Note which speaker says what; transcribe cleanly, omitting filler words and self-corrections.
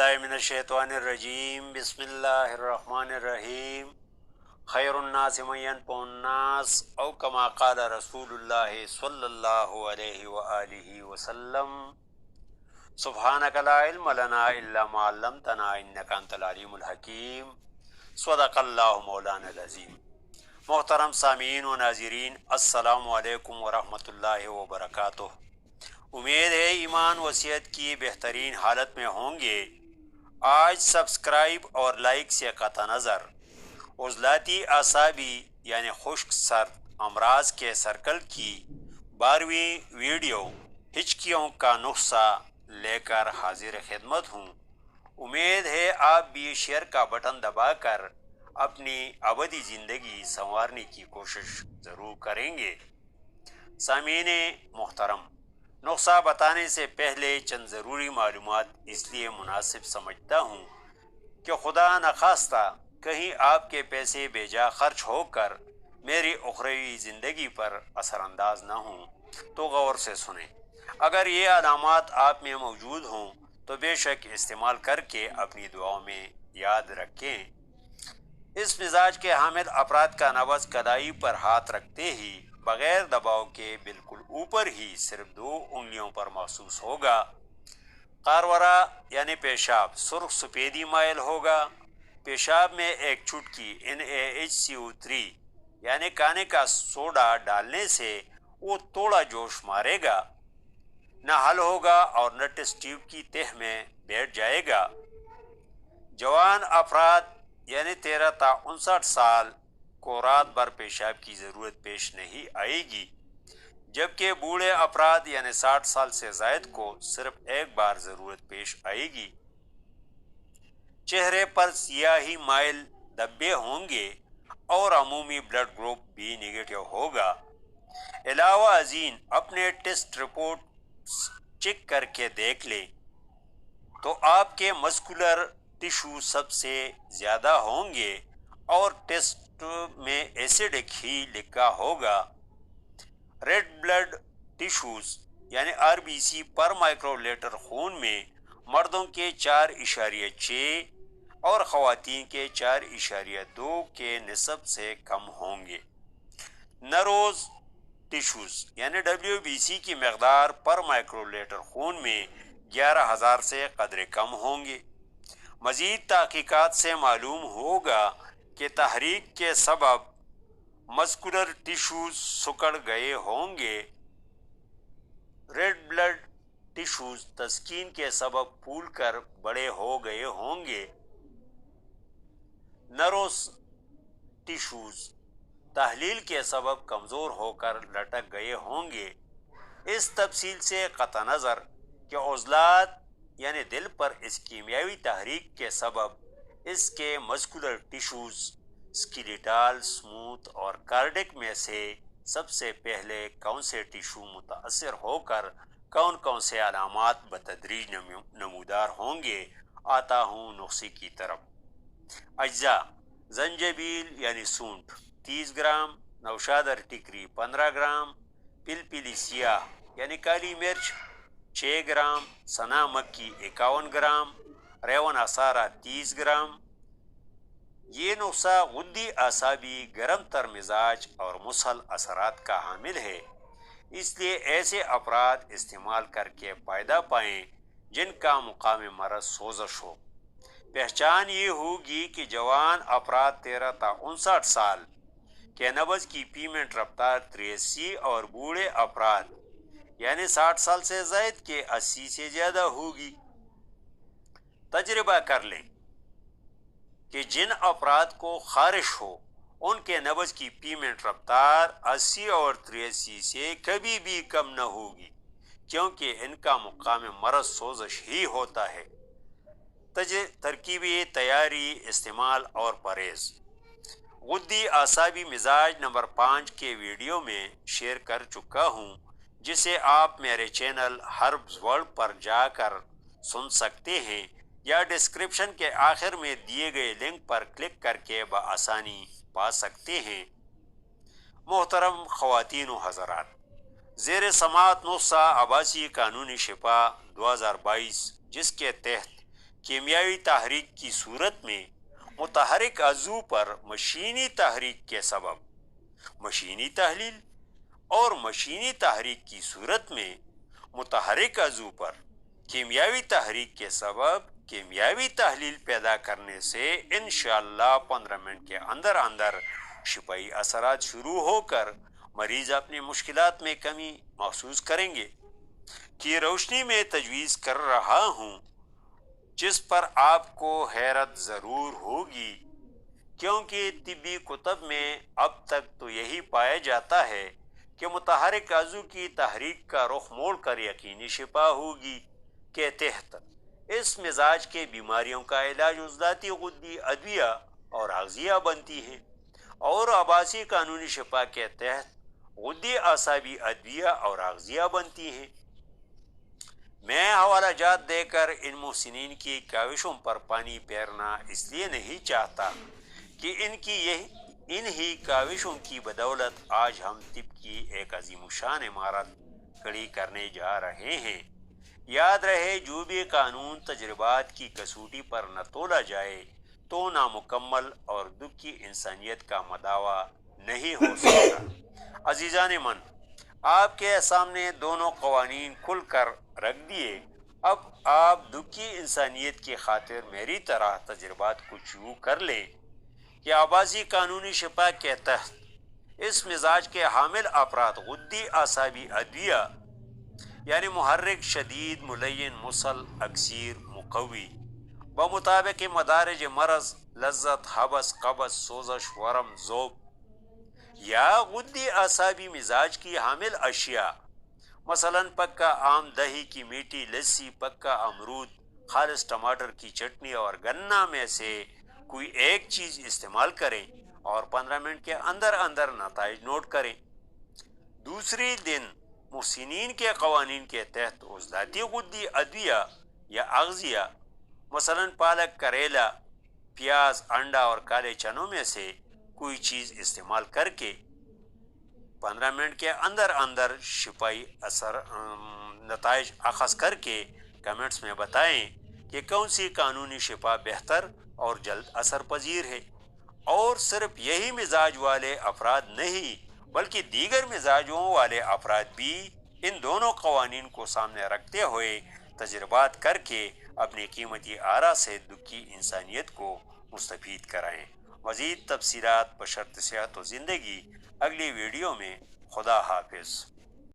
Speaker 1: बिल्लाहि मिनश्शैतानिर्रजीम बिस्मिल्लाहिर्रहमानिर्रहीम खैरुन्नास मन यनफ़उन्नास औ कमा क़ाल रसूलुल्लाह सल्लल्लाहु अलैहि व आलिहि वसल्लम सुब्हानक ला इल्म लना इल्ला मा अल्लमतना इन्नका अंतल अलीमुल हकीम सदक़ल्लाहु मौलाना अज़ीम। मोहतरम सामीन व नाज़रीन, अस्सलामु अलैकुम व रहमतुल्लाहि व बरकातुहू। उम्मीद है ईमान व सेहत की बेहतरीन हालत में होंगे। आज सब्सक्राइब और लाइक से कता नज़र उज़लाती आसाबी यानी खुश्क सर्द अमराज के सर्कल की 12वीं वीडियो हिचकियों का नुस्खा लेकर हाजिर खिदमत हूँ। उम्मीद है आप भी शेयर का बटन दबाकर अपनी अबदी ज़िंदगी संवारने की कोशिश ज़रूर करेंगे। सामीन मोहतरम, नुस्खा बताने से पहले चंद ज़रूरी मालूमात इसलिए मुनासिब समझता हूँ कि खुदा नखास्ता कहीं आपके पैसे बेजा खर्च होकर मेरी उखरवी ज़िंदगी पर असरअंदाज न हों, तो गौर से सुनें। अगर ये अलामात आप में मौजूद हों तो बेशक इस्तेमाल करके अपनी दुआओं में याद रखें। इस मिजाज के हामिल अफराद का नब्ज़ कलाई पर हाथ रखते ही बग़ैर दबाव के बिल्कुल ऊपर ही सिर्फ 2 उंगलियों पर महसूस होगा। कारवरा यानी पेशाब सुर्ख सफ़ेदी माइल होगा। पेशाब में एक चुटकी NaHCO3 यानी खाने का सोडा डालने से वो थोड़ा जोश मारेगा, न हल होगा और न टेस्ट ट्यूब की तह में बैठ जाएगा। जवान अफराद यानी 13 ता 59 साल को रात भर पेशाब की ज़रूरत पेश नहीं आएगी, जबकि बूढ़े अफराद यानी 60 साल से ज़ायद को सिर्फ एक बार ज़रूरत पेश आएगी। चेहरे पर सियाही माइल धब्बे होंगे और अमूमी ब्लड ग्रुप भी नेगेटिव होगा। अलावा अजीन अपने टेस्ट रिपोर्ट चेक करके देख लें तो आपके मस्कुलर टिश्यू सबसे ज़्यादा होंगे और टेस्ट में एसिडिक ही लिखा होगा। रेड ब्लड टिश्यूज़ यानी RBC पर माइक्रोलीटर खून में मर्दों के 4.6 और ख़वातीन के 4.2 के निस्ब से कम होंगे। नरोज़ टिश्यूज़ यानी WBC की मकदार पर माइक्रोलीटर खून में 11,000 से कदरे कम होंगे। मज़ीद तहकीकात से मालूम होगा कि तहरीक के सबब मस्कुलर टिश्यूज़ सुकड़ गए होंगे। रेड ब्लड टिश्यूज़ तस्कीन के सबब फूल कर बड़े हो गए होंगे। नरोस टिश्यूज़ तहलील के सबब कमज़ोर होकर लटक गए होंगे। इस तफसील से कता नज़र कि उज़लात यानी दिल पर इस कीमियावी तहरीक के सबब इसके मस्कुलर टिश्यूज़ स्केलेटल, स्मूथ और कार्डिक में से सबसे पहले कौन से टिश्यू मुतासर होकर कौन कौन से अलामात बतदरीज नमूदार होंगे, आता हूँ नुस्खे की तरफ। अज्जा: जंजबील यानी सूंठ 30 ग्राम, नौशादर टिकरी 15 ग्राम, पिलपिली सियाह यानी काली मिर्च 6 ग्राम, सना मक्की 51 ग्राम, रेवन असारा 30 ग्राम। ये नुस्खा गुद्दी आसाबी, गरम तर मिजाज और मुसल असरात का हामिल है, इसलिए ऐसे अफराद इस्तेमाल करके फ़ायदा पाएँ जिनका मुकाम मरज़ सोजश हो। पहचान ये होगी कि जवान अफराद 13 ता 59 साल के नब्ज़ की पीमेंट रफ्तार 83 और बूढ़े अफराद यानी 60 साल से ज़ायद के 80 से ज़्यादा होगी। तजर्बा कर लें कि जिन अफराद को खारिश हो उनके नब्ज़ की पीमेंट रफ्तार 80 और 83 से कभी भी कम न होगी, क्योंकि इनका मुकाम मरज़ सोजश ही होता है। तरकीबी तैयारी, इस्तेमाल और परहेज़। गुद्दी आसाबी मिजाज नंबर 5 के वीडियो में शेयर कर चुका हूँ, जिसे आप मेरे चैनल हर्ब्स वर्ल्ड पर जाकर सुन सकते हैं या डिस्क्रिप्शन के आखिर में दिए गए लिंक पर क्लिक करके बआसानी पा सकते हैं। मोहतरम ख़वातीन व हज़रात, ज़ेर समात नुस्खा आबासी कानूनी शिफा 2022, जिसके तहत کیمیاوی تحریک کی صورت میں متحرک عضو پر مشینی تحریک کے سبب مشینی تحلیل، اور مشینی تحریک کی صورت میں متحرک عضو پر کیمیاوی تحریک کے سبب کیمیاوی تحلیل پیدا کرنے سے انشاءاللہ 15 منٹ کے اندر اندر شفائی اثرات شروع ہو کر مریض اپنی مشکلات میں کمی محسوس کریں گے۔ کی روشنی میں تجویز کر رہا ہوں، جس پر آپ کو حیرت ضرور ہوگی، کیونکہ طبی کتب میں اب تک تو یہی پایا جاتا ہے کہ متحرک عضو کی تحریک کا رخ موڑ کر یقینی شفا ہوگی کے تحت اس مزاج کے بیماریوں کا علاج عضلاتی غدی ادویہ اور اغذیہ بنتی ہے، اور آباسی قانونی شفا کے تحت غدی اعصابی ادویہ اور اغذیہ بنتی ہیں۔ میں حوالہ جات دے کر ان محسنین کی کاوشوں پر پانی پھیرنا اس لیے نہیں چاہتا کہ انہی کاوشوں کی بدولت آج ہم طب کی ایک عظیم الشان عمارت کھڑی کرنے جا رہے ہیں۔ یاد رہے، جو بھی قانون تجربات کی کسوٹی پر نہ تولا جائے تو نامکمل اور دکھی انسانیت کا مداوع نہیں ہو سکتا۔ عزیزان من، آپ کے سامنے دونوں قوانین کھل کر رکھ دیے۔ اب آپ دکھی انسانیت کی خاطر میری طرح تجربات کو شروع کر لیں کہ آبازی قانونی شفا کے تحت اس مزاج کے حامل افراد غدی اعصابی ادویہ یعنی محرک، شدید، ملین، مسل، اکسیر، مقوی بمطابق مدارج مرض، لذت، حبس، قبض، سوزش، ورم، ذوب یا غدی اعصابی مزاج کی حامل اشیاء مثلا پکا آم، دہی کی میٹھی لسی، پکا امرود، خالص ٹماٹر کی چٹنی اور گنا میں سے کوئی ایک چیز استعمال کریں اور 15 منٹ کے اندر اندر نتائج نوٹ کریں۔ دوسری دن محسنین کے قوانین کے تحت عضلاتی غدی ادویہ یا اغذیہ مثلا پالک، کریلا، پیاز، انڈا اور کالے چنوں میں سے کوئی چیز استعمال کر کے 15 منٹ کے اندر اندر شفائی نتائج اخذ کر کے کمنٹس میں بتائیں کہ کون سی قانونی شفا بہتر اور جلد اثر پذیر ہے۔ اور صرف یہی مزاج والے افراد نہیں بلکہ دیگر مزاجوں والے افراد بھی ان دونوں قوانین کو سامنے رکھتے ہوئے تجربات کر کے اپنی قیمتی آرا سے دکھی انسانیت کو مستفید کرائیں۔ مزید تفصیلات بشرط صحت و زندگی اگلی ویڈیو میں۔ خدا حافظ۔